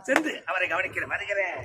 சென்று அவரை கவனிக்கிறேன். வருகிறேன்.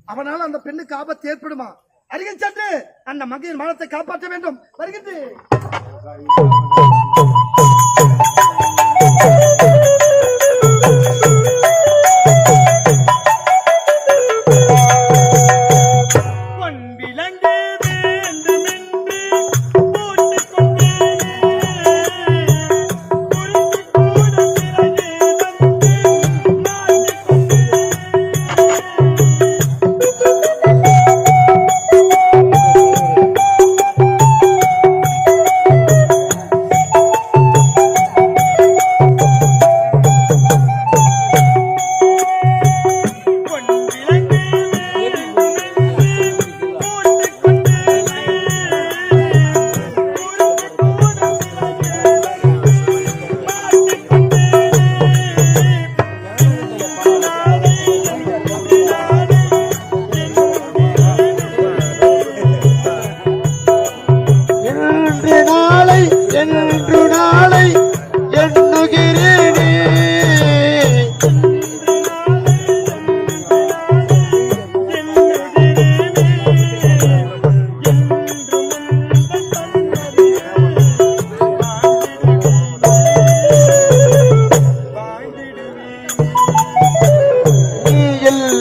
அவனால் அந்த பெண்ணுக்கு ஆபத்து ஏற்படுமா? அருகில் சென்று அந்த மகையின் மானத்தை காப்பாற்ற வேண்டும். வருகின்றேன்.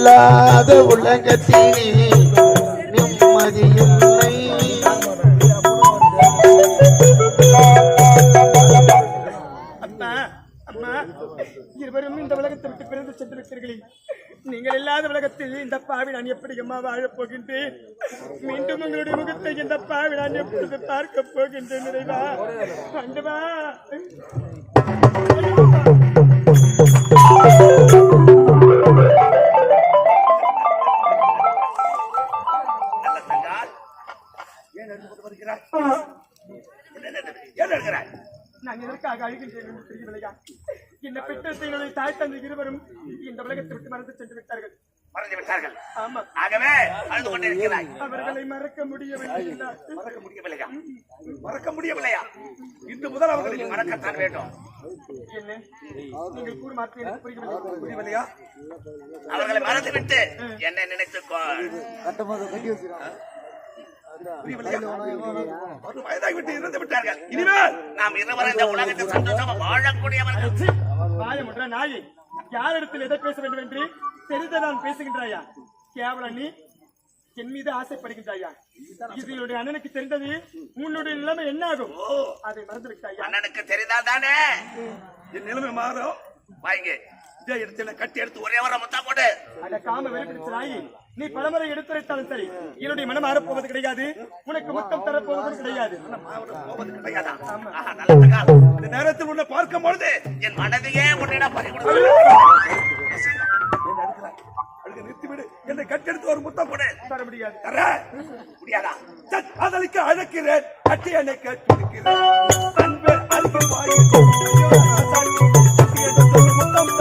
இல்லாத உலகத்திலே நிம்மதியில்லை. அம்மா அம்மா, இருவரும் இந்த உலகத்தை விட்டு பிறந்து சென்று விட்டீர்களே. நீங்கள் இல்லாத உலகத்தில் இந்த பாவி நான் எப்படி அம்மா வாழப் போகின்றேன்? மீண்டும் உங்களுடைய முகத்தை இந்த பாவி நான் எப்பொழுது பார்க்க போகின்றேன்? நிறைவா கண்டுவா. நான் எதற்காக அழுகின்றேன் என்று தெரியவில்லையா? இந்த பெற்றோர்களுடைய தாய் தந்தை இருவரும் இந்த உலகத்தை விட்டு மறந்து சென்று விட்டார்கள். மறந்து விட்டார்கள். ஆமா, ஆகவே அழுது கொண்டிருக்கிறாய். அவர்களை மறக்க முடியவில்லை. மறக்க முடியவில்லையா? மறக்க முடியவில்லையா? இன்று முதல் அவர்களை நீ மறக்கத்தான் வேண்டும். என்ன நீங்கள் கூறு மாற்றி எனக்கு புரியவில்லையா? அவர்களை மறந்துவிட்டு என்னை நினைத்துக்கொள். வயதாகிவிட்டு இறந்து விட்டார்கள். இனிமேல் நாம் இருவரும் இந்த உலகத்தில் சந்தோஷமா வாழக்கூடியவர்கள். வாயமுற்ற நாயை, யாரிடத்தில் எதை பேச வேண்டும் என்று தெரிந்த நான் பேசுகின்றாயா? கேவலம் நீ என் மீது ஆசைப்படுகின்றாயா? இது என்னுடைய அண்ணனுக்கு தெரிந்தது உன்னுடைய நிலைமை என்ன ஆகும்? அதை மறந்து விட்டாயா? அண்ணனுக்கு தெரிந்தால் தானே என் நிலைமை மாறும். வாங்க, இதே இடத்துல கட்டி எடுத்து ஒரே வர முத்தா போட்டு. அட காம வெளிப்படுத்தினாயி, நீ பலமுறை எடுத்துரைத்தாலும் சரி என்னுடைய மனம் மாறப்போவது கிடையாது. உனக்கு முத்தம் தரப்போவதும் கிடையாது. இந்த நேரத்தில் உன்னை பார்க்கும் பொழுது என் மனதையே உன்னிடம் பறிகொடுத்து நிறுத்திவிடு. என்னை கட்டெடுத்து ஒரு முத்தம் கொடு. தர முடியாது. தர முடியாதா? அதற்கு அழைக்கிறேன், கட்டி என்னை கேட்கிறேன். அன்பு அருகில் வாய் முத்தம்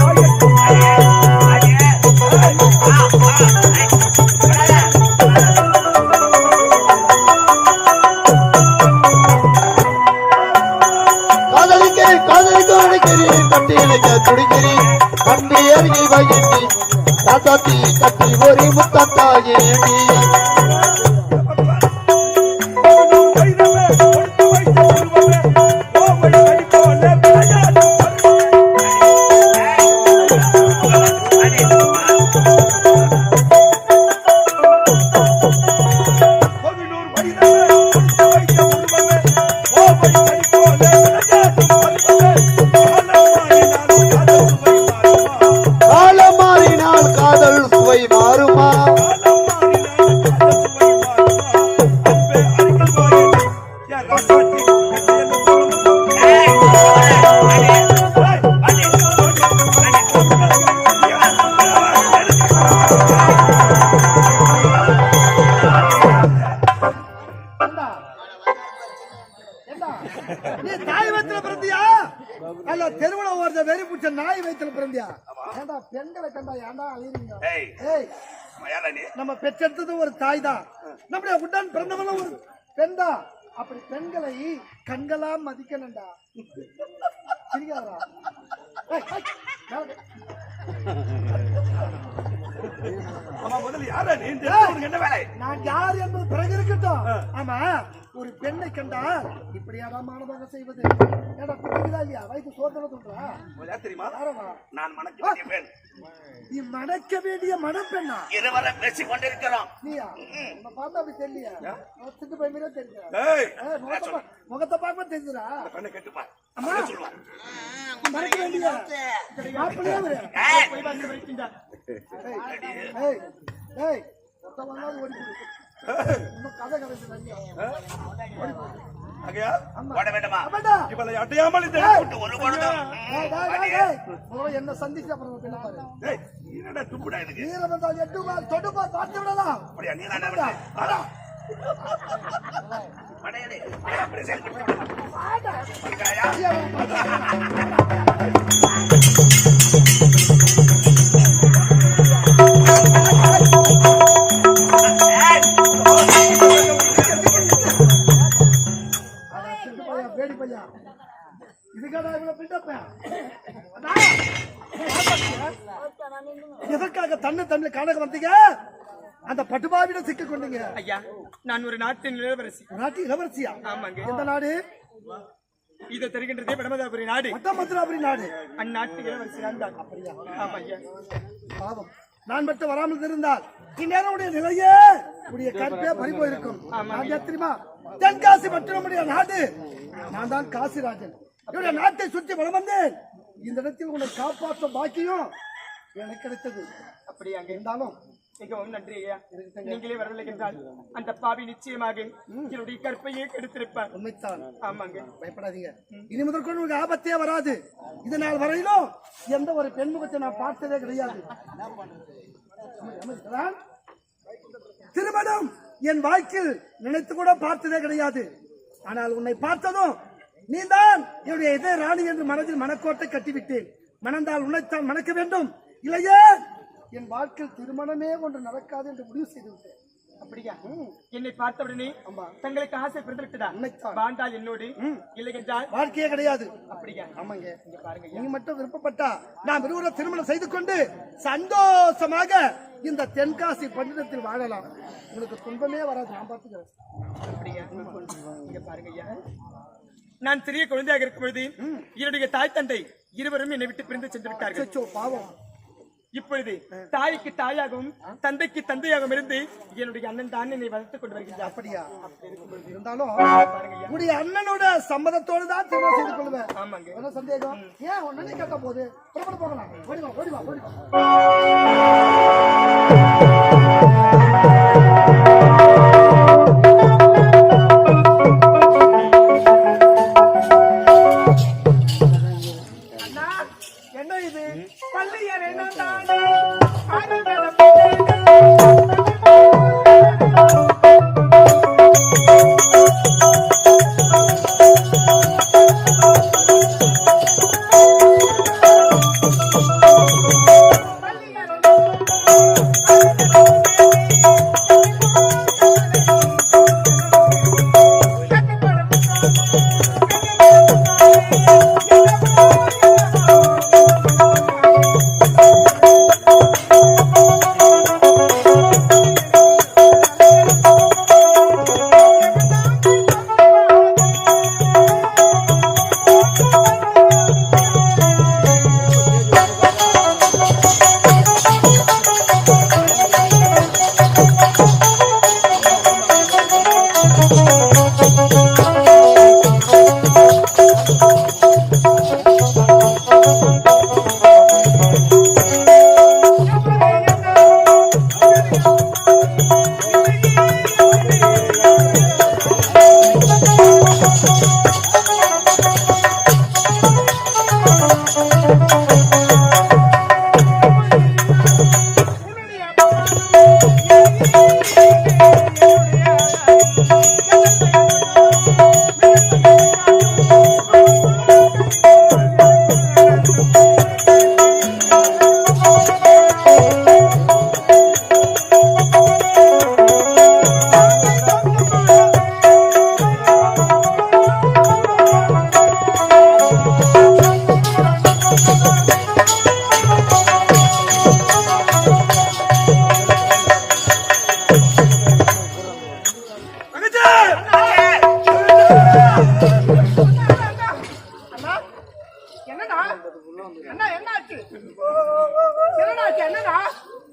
தாயே. கட்டி ஒரு முத்தாயே. நீ தாய் வயிற்றுல பிறந்தியா? அல்ல தெருவுல ஓடுற வெறி பிடிச்ச நாய் வயிற்றுல பிறந்தியா? ஏண்டா பெண்களை கண்டா ஏண்டா அழிறீங்க? நம்ம பெற்றெடுத்தது ஒரு தாய் தான். நம்முடைய உடன் பிறந்தவங்க ஒரு பெண் தான். அப்படி பெண்களை கண்களா மதிக்கணும்டா. சிரிக்காதடா. நான் யார் என்பது பிறகு இருக்கட்டும். ஆமா, ஒரு பெண்ணை கண்டா இப்படியாடா மானதாக செய்வது? ஏடா புரியுதா இல்லையா? வயது சோதனை சொல்றா தெரியுமா? நான் மணக்க வேண்டிய பெண். நீ மணக்க வேண்டிய மணப்பெண்ணா? இருவரை பேசிக் கொண்டிருக்கிறோம். நீயா? உன்னை பார்த்தா அப்படி தெரியலையா? சிட்டு பையமே தெரியல. முகத்தை பார்க்க தெரிஞ்சுடா. பெண்ணை கேட்டுப்பா. அம்மா சொல்லுவான் மறக்க வேண்டிய மாப்பிள்ளையே அவரு. போய் வந்து வைக்கின்றா. ஏய் ஒத்த வந்தாலும் ஓடி போடு. இன்னும் கதை கதைச்சு தனியா ஆகையா ஓட வேண்டுமா? அம்மாடா இவளை அடையாமல் இந்த விட்டு ஒரு பொழுதும் என்ன சந்திச்ச அப்புறம் என்ன பாரு. டேய் என்னடா துப்புடா எனக்கு? நீர வந்தால் எட்டுமா தொடுப்பா பார்த்து விடலாம். அப்படியே நீ நான் வந்து ஆடா அடையடே அப்படியே செல்பி ஆடா இருக்கயா? வேடி பையா இதுக்காக இவ்வளவு பில்டப்? எதற்காக தன்னை காண வந்தீங்க? அந்த பட்டுபாவிடம் சிக்க கொண்டீங்க. ஐயா, நான் ஒரு நாட்டின் இளவரசி. நாட்டு இளவரசியா? ஆமாங்க. எந்த நாடு? இதை தெரிகின்றதே படமதாபுரி நாடு. மதுராபுரி நாடு. அந்நாட்டு இளவரசி நான் தான். அப்படியா? ஆமா ஐயா. பாவம், நான் மட்டும் வராமல் இருந்தால் இந்நேரம் உடைய நிலையே உடைய கற்பே பறி போயிருக்கும். நான் தெரியுமா, தென்காசி மற்றும் நம்முடைய நாடு. நான் தான் காசிராஜன். என்னுடைய நாட்டை சுற்றி வளம் வந்தேன். இந்த இடத்தில் உன்னை காப்பாற்ற பாக்கியம் எனக்கு கிடைத்தது. அப்படி அங்கே இருந்தாலும் மிகவும் நன்றி ஐயா. நீங்களே வரவில்லை என்றால் அந்த பாவி நிச்சயமாக என்னுடைய கற்பையே கெடுத்திருப்பார். உண்மைத்தான். ஆமாங்க, பயப்படாதீங்க. இனி முதற்கொண்டு உங்களுக்கு ஆபத்தே வராது. இதனால் வரையிலும் எந்த ஒரு பெண்முகத்தை நான் பார்த்ததே கிடையாது. திருமணம் என் வாழ்க்கையில் நினைத்து கூட பார்த்ததே கிடையாது. ஆனால் உன்னை பார்த்ததும் நீதான் என்னுடைய இதய ராணி என்று மனதில் மனக்கோட்டை கட்டிவிட்டேன். மணந்தால் உன்னைத்தான் மணக்க வேண்டும், இல்லையே என் வாழ்க்கையில் திருமணமே ஒன்று நடக்காது என்று முடிவு செய்து விட்டேன். அப்படியா? என்னை பார்த்தவுடனே தங்களுக்கு ஆசை பிறந்து விட்டதா? வாழ்ந்தால் என்னோடு, இல்லை என்றால் வாழ்க்கையே கிடையாது. அப்படியா? ஆமாங்க. இங்க பாருங்க, நீங்க மட்டும் விருப்பப்பட்டா நாம் இருவரும் திருமணம் செய்து கொண்டு சந்தோஷமாக இந்த தென்காசி பண்டிதத்தில் வாழலாம். உங்களுக்கு துன்பமே வராது. நான் பார்த்துக்கிறேன். அப்படியா? இங்க பாருங்க ஐயா, நான் சிறிய குழந்தையாக இருக்கும் பொழுது என்னுடைய தாய் தந்தை இருவரும் என்னை விட்டு பிரிந்து சென்று விட்டார்கள். அச்சோ, பாவம். இப்பொழுது தாய்க்கு தாயாகவும் தந்தைக்கு தந்தையாகவும் இருந்து என்னுடைய அண்ணன் தான் என்னை வளர்த்துக் கொண்டு வருகின்றார். அப்படியா? இருந்தாலும் உடைய அண்ணனோட சம்மதத்தோடு தான் திருமணம் செய்து கொள்வேன். ஆமாங்க. என்ன சந்தேகம்? ஏன் உடனே கேட்ட போது புறப்பட போகலாம். ஓடிவா ஓடிவா ஓடிவா. என்ன இது பள்ளியர் என்ன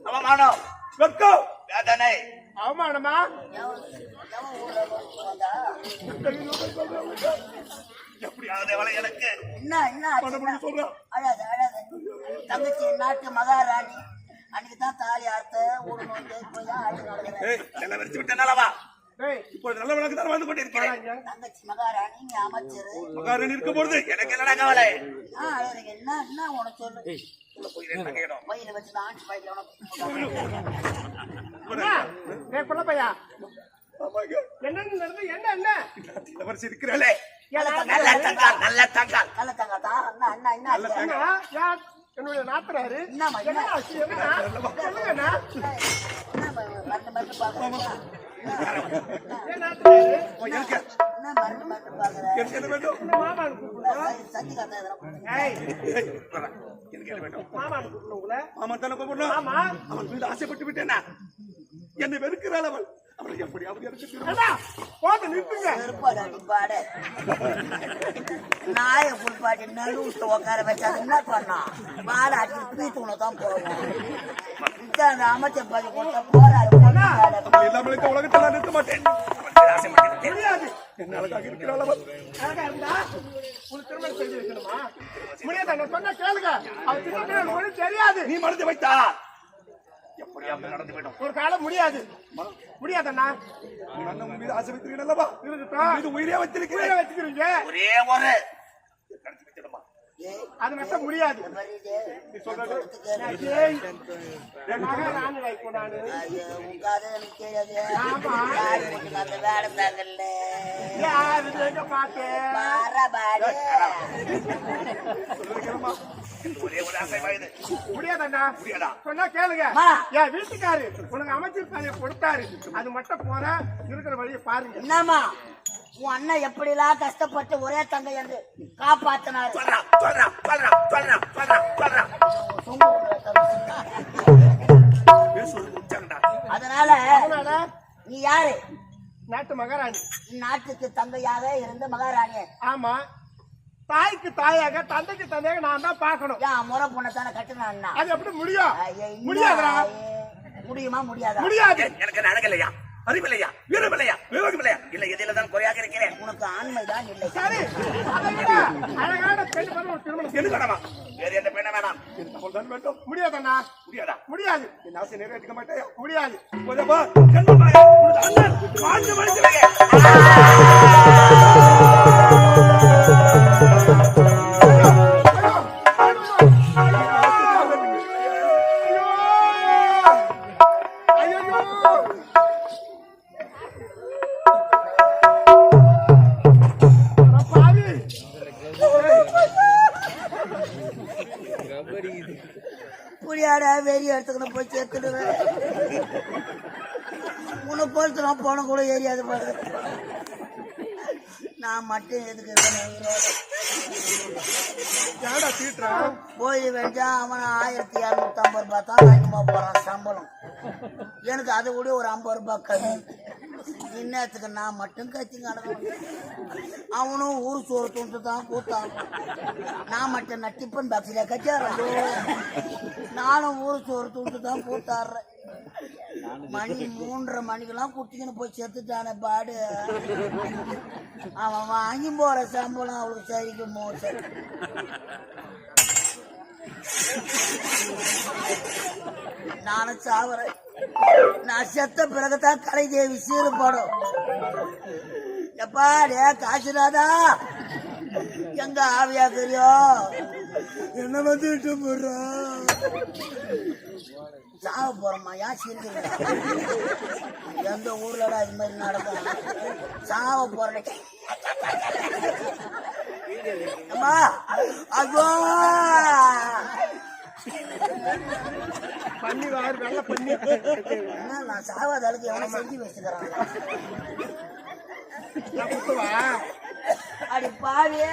அவமானம், வெட்கம், வேதனை. அவமானமா? எப்படியாவது அவளை எனக்கு சொல்றேன். தங்கச்சி நாட்டு மகாராணி அன்னைக்கு தான் தாலி அறுத்த ஒரு வச்சு விட்டனாலவா இப்பொழுது நல்ல வழக்கு தான் வாழ்ந்து கொண்டிருக்கிறேன். தங்கச்சி மகாராணி நீ அமைச்சர் மகாராணி இருக்கும் பொழுது எனக்கு என்னடா கவலை? என்ன உனக்கு சொல்லு வயிறு வச்சு தான் ஆட்சி பாய்க்க என்ன நடந்து என்ன என்ன இருக்கிறாளே நல்ல தங்கால் அண்ணா அண்ணா என்னுடைய நாத்தனாரு என்னம்மா சொல்லுங்கண்ணா. மருந்து மருந்து பாக்குறேன் ஆசைப்பட்டு விட்டேனா என்னை வெறுக்கிறாள் அவள். அவளை எப்படியாவது நாய புல்பாட்டி நடுவுட்டு உட்கார வச்சா என்ன பண்ணா மாடாட்டி பீத்துணதான் போவோம். தான் அந்த அமைச்சர் பதவி கொடுத்த போறாரு இல்லாமலுக்கு உலகத்தை நான் நிறுத்த மாட்டேன் தெரியாது என்ன அழகாக இருக்கிறாள் அவள். அழகா இருந்தா உனக்கு திருமணம் செஞ்சு வைக்கணுமா? முடியாது, நான் சொன்னா கேளுங்க. அவன் திருமணம் ஒண்ணும் தெரியாது. நீ மறந்து வைத்தா எப்படியாவது நடந்து விடும். ஒரு காலம் முடியாது. முடியாதண்ணா. உன் அண்ணன் உன் மீது ஆசை வைத்திருக்கிறேன் அல்லவா? இருக்கட்டும். மீது உயிரே வைத்திருக்கிறேன். வச்சுக்கிறீங்க. ஒரே ஒரு கடத்தி வச்சிடுமா. அது மட்டும் முடியாது. நீ சொல்றது ஏய், என் மகன் ராணி வைக்கும் நானு. ஆமா. யாரு எங்க பார்த்தேன்? ஒரே ஒரு ஆசை வாயுது. முடியாதண்ணா. முடியாதா? சொன்னா கேளுங்க. என் வீட்டுக்காரு உனக்கு அமைச்சர் பதவியை கொடுத்தாரு. அது மட்டும் போற இருக்கிற வழியை பாருங்க. என்னம்மா உன் அண்ணன் எப்படி எல்லாம் கஷ்டப்பட்டு ஒரே தங்கை என்று காப்பாத்தினாரு. அதனால நீ யாரு? நாட்டு மகாராணி. நாட்டுக்கு தங்கையாக இருந்த மகாராணிய. ஆமா, தாய்க்கு தாயாக தந்தைக்கு தந்தையாக நான் தான் பாக்கணும். ஏன் முறை பொண்ணத்தான கட்டுனா? அது எப்படி முடியும்? முடியாதுடா. முடியுமா? முடியாதா? முடியாது. எனக்கு அழகில்லையா, அறிவில்லையா, வீரமில்லையா, விவேகமில்லையா, இல்ல எதில தான் குறையாக இருக்கிறேன். உனக்கு ஆண்மைதான் இல்லை. சரி, அதை விட அழகான பெண் பண்ண ஒரு திருமணம் எது வேணாமா? வேற எந்த பெண்ண வேணாம். தான் வேண்டும். முடியாதண்ணா. முடியாதா? முடியாது. என் ஆசை நிறைவேற்ற மாட்டேயா? முடியாது. போதப்பா, கண்மமாயா, உனது அண்ணன் வாழ்ந்து மறைந்திருக்கே. புரியாடா வெறி எடுத்துக்கணும் போய் சேர்த்துடுவேன். உன்னை பொறுத்து நான் போன கூட ஏரியாது பாரு. நான் மட்டும் எதுக்கு போய் வெஞ்சா அவன் 1250 ரூபாய் தான் வாங்கிமா போறான் சம்பளம். எனக்கு அதை விட ஒரு 50 ரூபாய் கம்மி. இன்னத்துக்கு நான் மட்டும் கத்திங்க அடக்கணும். அவனும் ஊர் சோறு துண்டு தான் கூட்டான். நான் மட்டும் நான் டிஃபன் பாக்ஸ்ல கச்சாரோ. நானும் ஊர் சோறு துண்டு தான் கூத்தாடுறேன். மணி 3:30 மணிக்கெல்லாம் குட்டிங்கன்னு போய் செத்துட்டான பாடு. அவன் வாங்கி போற சம்பளம் அவளுக்கு சரிக்கு மோசம். நானும் சாவறேன். நான் செத்த பிறகுதான் கலை தேவி சீறுபடும். எப்பா டே காசுராதா எங்க ஆவியா தெரியும் என்ன வந்துட்டு போடுற சாவ போறோமா? ஏன் சீர்கிறீங்க? எந்த ஊர்லடா இது மாதிரி நடக்கும்? சாவ போற அம்மா அதோ பண்ணி வாரு வெள்ள பண்ணி. என்ன நான் சாவாத அளவுக்கு எவனை செஞ்சு வச்சுக்கிறான்? அடி பாவியே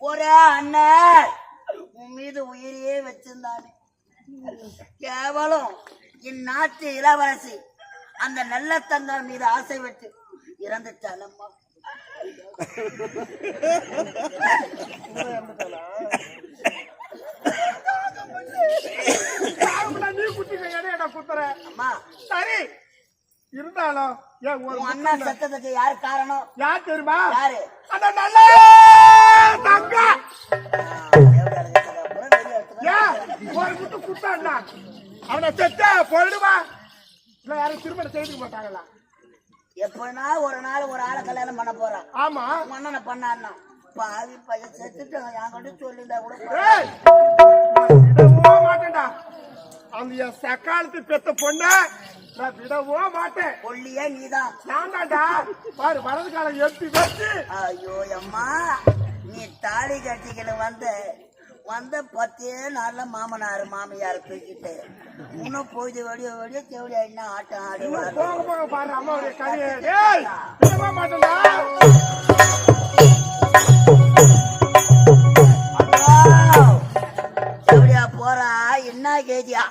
ஒரே அண்ணன் உன் மீது உயிரையே வச்சிருந்தானே. கேவலம் இந்நாட்டு இளவரசி அந்த நல்ல தங்கம் மீது ஆசை வச்சு இறந்துட்டானம்மா. நீ குத்திட குத்துற. அம்மா சரி இருந்தாலும் உன் அண்ணா செத்ததுக்கு யாரு காரணம்? யார் தெரியுமா? யாரு? அந்த நல்ல தங்க. ஒரு குத்து குத்தாண்ணா அவனை செத்த போயிடுவா. இல்ல யாரும் திருமணம் செய்துக்க மாட்டாங்களா? எப்பனா ஒரு நாள் ஒரு ஆளை கல்யாணம் பண்ண போறான். ஆமா அண்ணனை பண்ணான்னா பாவி பையன் செத்துட்டான். என் கிட்ட சொல்லியிருந்தா கூட விடவோ மாட்டேன்டா. அந்த என் சக்காலத்து பெத்த பொண்ண நான் விடவோ மாட்டேன். கொல்லியே நீதான். நான்டாடா பாரு வலது காலம் எடுத்து வச்சு. ஐயோ அம்மா நீ தாலி கட்டிக்கிட்டு வந்த 10 நாள்ல மாமனாரு மாமியார் தூக்கிட்டு இன்னும் போயிட்டு வெடிய வெடிய தேவடி ஆயிடுனா ஆட்டம் ஆடி போக போக பாரு அம்மாவுடைய கதையை. விடவோ மாட்டேன்டா. எப்படியா போறா என்ன கேதியா?